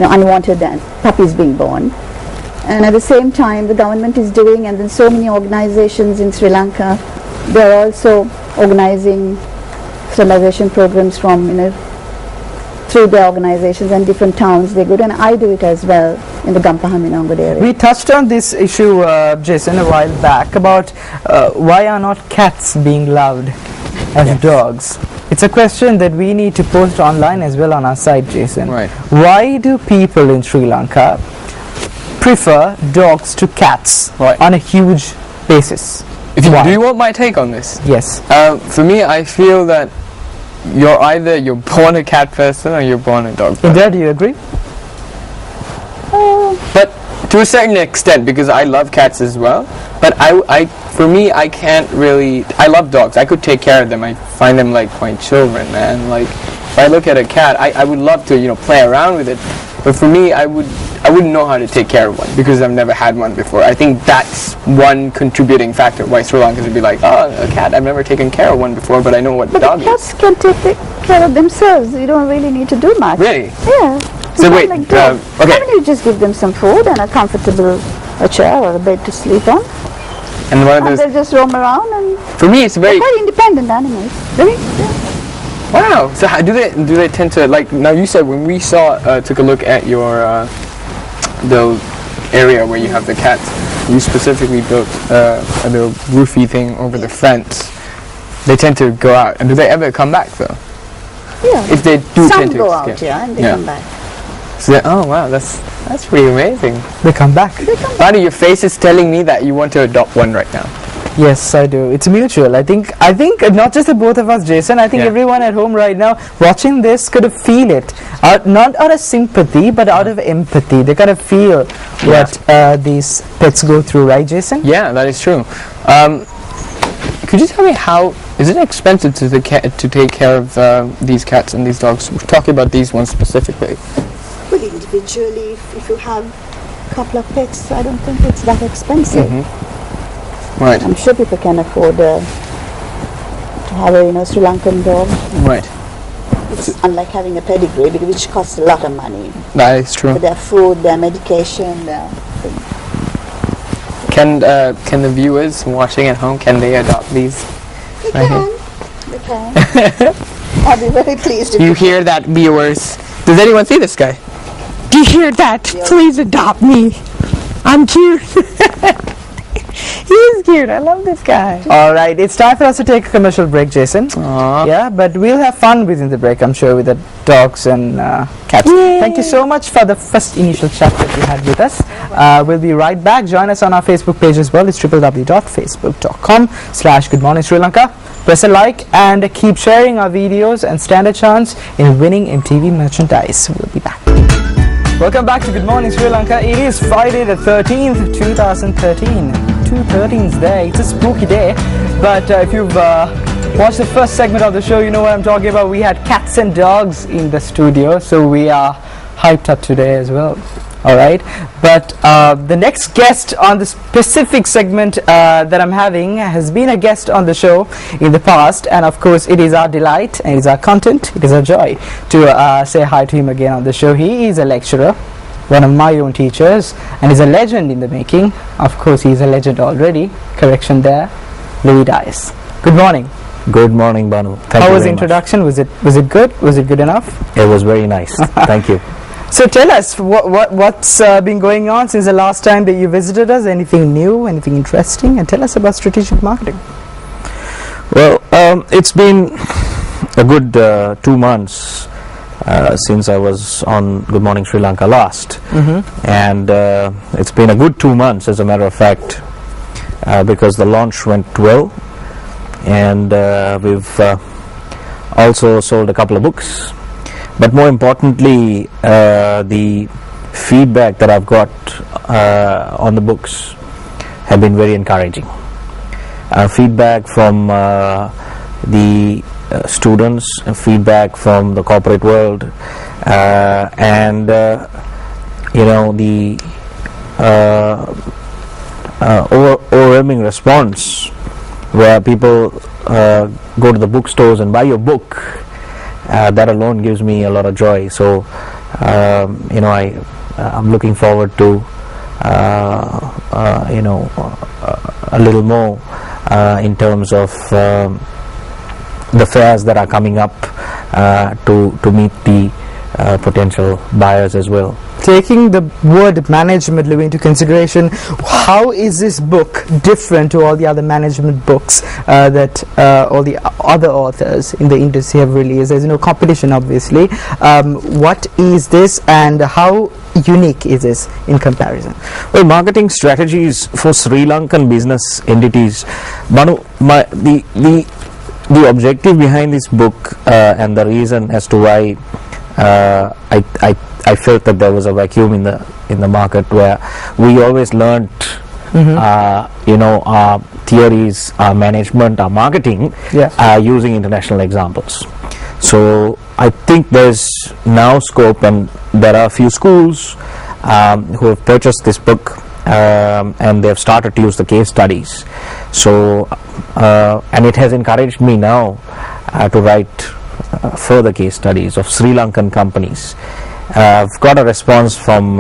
unwanted puppies being born. And at the same time, the government is doing, and then so many organizations in Sri Lanka, they are also organizing sterilization programs from, through their organizations and different towns. They go, and I do it as well in the Gampaha-Minangod area. We touched on this issue, Jason, a while back about why are not cats being loved as dogs? It's a question that we need to post online as well on our site, Jason. Right. Why do people in Sri Lanka prefer dogs to cats on a huge basis? Do you want my take on this? Yes. For me, I feel that you're born a cat person or you're born a dog person. In that, do you agree? But to a certain extent, because I love cats as well. But for me, I can't really. I love dogs. I could take care of them. I find them like my children, man. Like if I look at a cat, I would love to play around with it. But for me, I wouldn't know how to take care of one because I've never had one before. I think that's one contributing factor why Sri Lankans would be like, oh, a cat, I've never taken care of one before, but I know what dog is. But cats can take care of themselves. You don't really need to do much. Really? Yeah. So wait, okay. okay. You just give them some food and a comfortable chair or a bed to sleep on. And one of those. They'll just roam around, and for me, it's very. They're quite independent animals. Very. Yeah. Wow. So how do they tend to like? Now you said when we took a look at your the area where you have the cats, you specifically built a little roofy thing over the fence. They tend to go out, and do they ever come back though? Yeah. If they do Some tend to go escape. out, yeah, and they come back. So oh wow, that's pretty amazing. They come back. Badu, your face is telling me that you want to adopt one right now. Yes, I do. It's mutual. I think not just the both of us, Jason. I think everyone at home right now watching this could feel it. Not out of sympathy, but out of empathy. They kind of feel what these pets go through, right, Jason? Yeah, that is true. Could you tell me how is it expensive to take care of these cats and these dogs? We're talking about these ones specifically. Well, individually, if you have a couple of pets, I don't think it's that expensive. Right. I'm sure people can afford to have a Sri Lankan dog. Right. It's unlike having a pedigree, which costs a lot of money. That is true. But their food, their medication, their things. Can the viewers watching at home, can they adopt these? They can. They can. I'll be very pleased if you hear that, viewers. Does anyone see this guy? Do you hear that? Please adopt me. I'm cute. He's cute. I love this guy. All right, it's time for us to take a commercial break, Jason. Aww. Yeah, but we'll have fun within the break, I'm sure, with the dogs and cats. Yay. Thank you so much for the first initial chat that you had with us. We'll be right back. Join us on our Facebook page as well. It's www.facebook.com/Good Morning Sri Lanka. Press a like and keep sharing our videos and stand a chance in winning MTV merchandise. We'll be back. Welcome back to Good Morning Sri Lanka. It is Friday the 13th, 2013. 2/13's day. It's a spooky day. But if you've watched the first segment of the show, you know what I'm talking about. We had cats and dogs in the studio, so we are hyped up today as well. All right. But the next guest on the specific segment that I'm having has been a guest on the show in the past, and of course it is our delight and it is our content, it is our joy to say hi to him again on the show. He is a lecturer, one of my own teachers, and is a legend in the making. Of course, he's a legend already. Correction there. Louis Dias. Good morning. Good morning, Banu. Thank How you was the very introduction? much. Was it good? Was it good enough? It was very nice. Thank you. So tell us, what's been going on since the last time that you visited us? Anything new, anything interesting? And tell us about strategic marketing. Well, it's been a good 2 months since I was on Good Morning Sri Lanka last. And it's been a good 2 months, as a matter of fact, because the launch went well. And we've also sold a couple of books. But more importantly, the feedback that I've got on the books have been very encouraging. Feedback from the students, feedback from the corporate world, and the overwhelming response where people go to the bookstores and buy your book. That alone gives me a lot of joy. So I'm looking forward to a little more in terms of the fairs that are coming up to meet the potential buyers as well. Taking the word management into consideration, how is this book different to all the other management books that all the other authors in the industry have released? There's no competition, obviously. What is this, and how unique is this in comparison? Well, marketing strategies for Sri Lankan business entities. Manu, the objective behind this book and the reason as to why I felt that there was a vacuum in the market, where we always learnt our theories, our management, our marketing, using international examples. So I think there's now scope, and there are a few schools who have purchased this book and they've started to use the case studies. So and it has encouraged me now to write further case studies of Sri Lankan companies. I've got a response from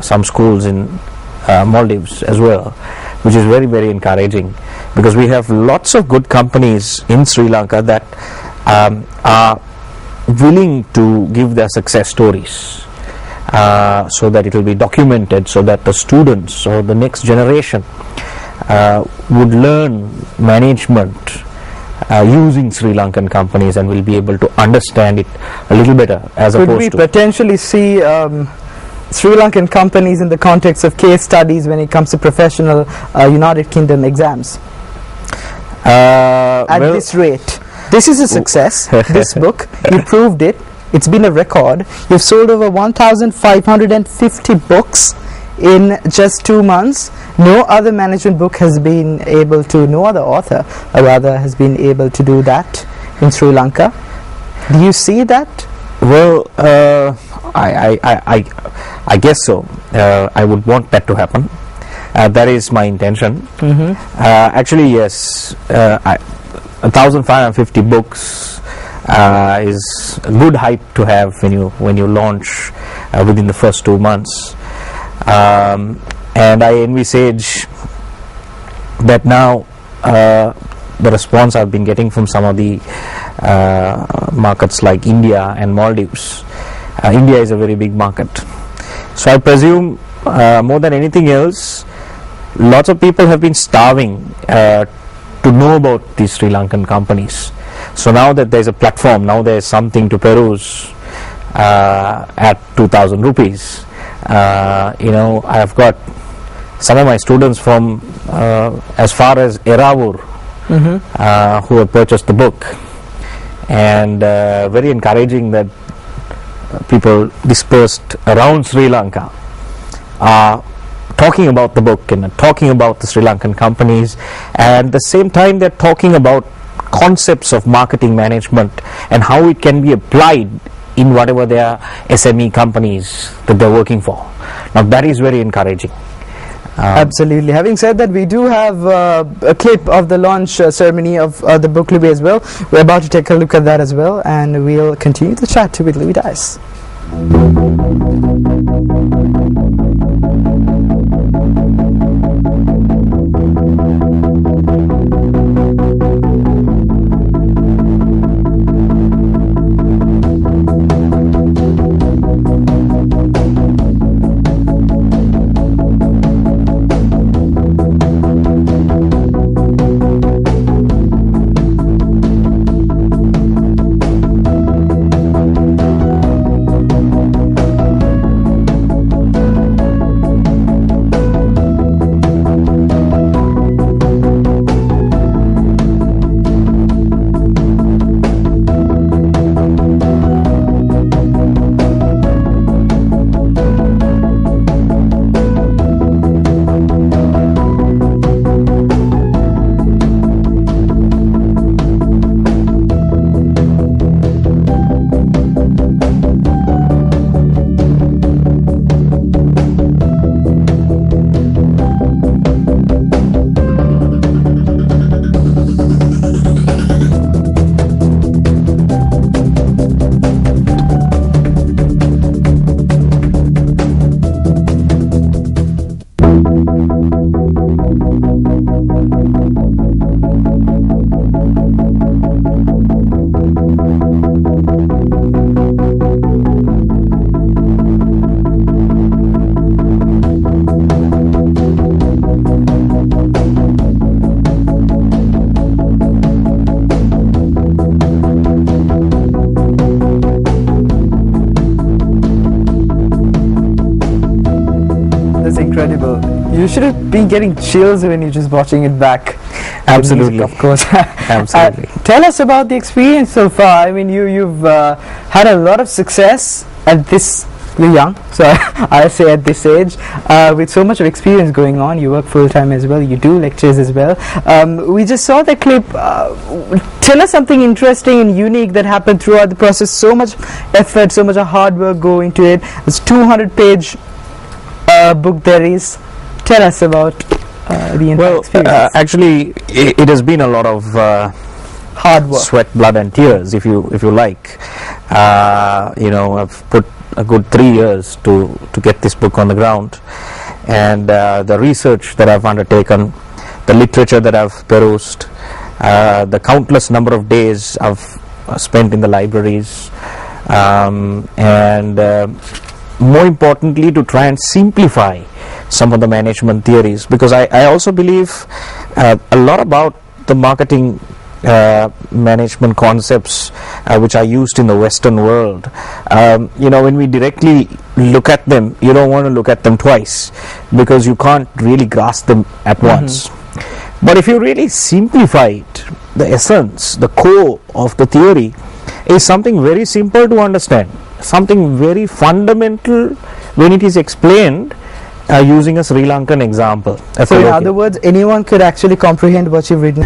some schools in Maldives as well, which is very, very encouraging, because we have lots of good companies in Sri Lanka that are willing to give their success stories so that it will be documented, so that the students or the next generation would learn management using Sri Lankan companies, and will be able to understand it a little better as opposed to... Could we potentially see Sri Lankan companies in the context of case studies when it comes to professional United Kingdom exams? At this rate, this is a success. This book, you proved it. It's been a record. You've sold over 1,550 books in just 2 months. No other management book has been able to, no other author rather has been able to do that in Sri Lanka. Do you see that? Well, I guess so. I would want that to happen. That is my intention. Actually, yes, 1,550 books is a good hype to have when you launch within the first 2 months. And I envisage that now the response I've been getting from some of the markets like India and Maldives. India is a very big market, so I presume more than anything else, lots of people have been starving to know about these Sri Lankan companies. So now that there's a platform, now there's something to peruse at 2,000 rupees. I've got some of my students from as far as Eravur who have purchased the book, and very encouraging that people dispersed around Sri Lanka are talking about the book and talking about the Sri Lankan companies, and at the same time they're talking about concepts of marketing management and how it can be applied in whatever their SME companies that they're working for. Now that is very encouraging. Absolutely. Having said that, we do have a clip of the launch ceremony of the book, Louis, as well. We're about to take a look at that as well, and we'll continue the chat with Louis Dice. you should have been getting chills when you're just watching it back. Absolutely. Music, of course. Absolutely. Tell us about the experience so far. I mean, you've had a lot of success at this. You're young, so I say at this age, with so much of experience going on. You work full time as well. You do lectures as well. We just saw the clip. Tell us something interesting and unique that happened throughout the process. So much effort, so much of hard work go into it. It's 200-page book there is. Tell us about the entire experience. Actually, it has been a lot of hard work, sweat, blood, and tears, if you like. I've put a good 3 years to get this book on the ground, and the research that I've undertaken, the literature that I've perused, the countless number of days I've spent in the libraries, and more importantly, to try and simplify some of the management theories, because I also believe a lot about the marketing management concepts which are used in the Western world. When we directly look at them, you don't want to look at them twice, because you can't really grasp them at once. But if you really simplify it, the essence, the core of the theory is something very simple to understand, something very fundamental when it is explained using a Sri Lankan example. So in other words, anyone could actually comprehend what you've written.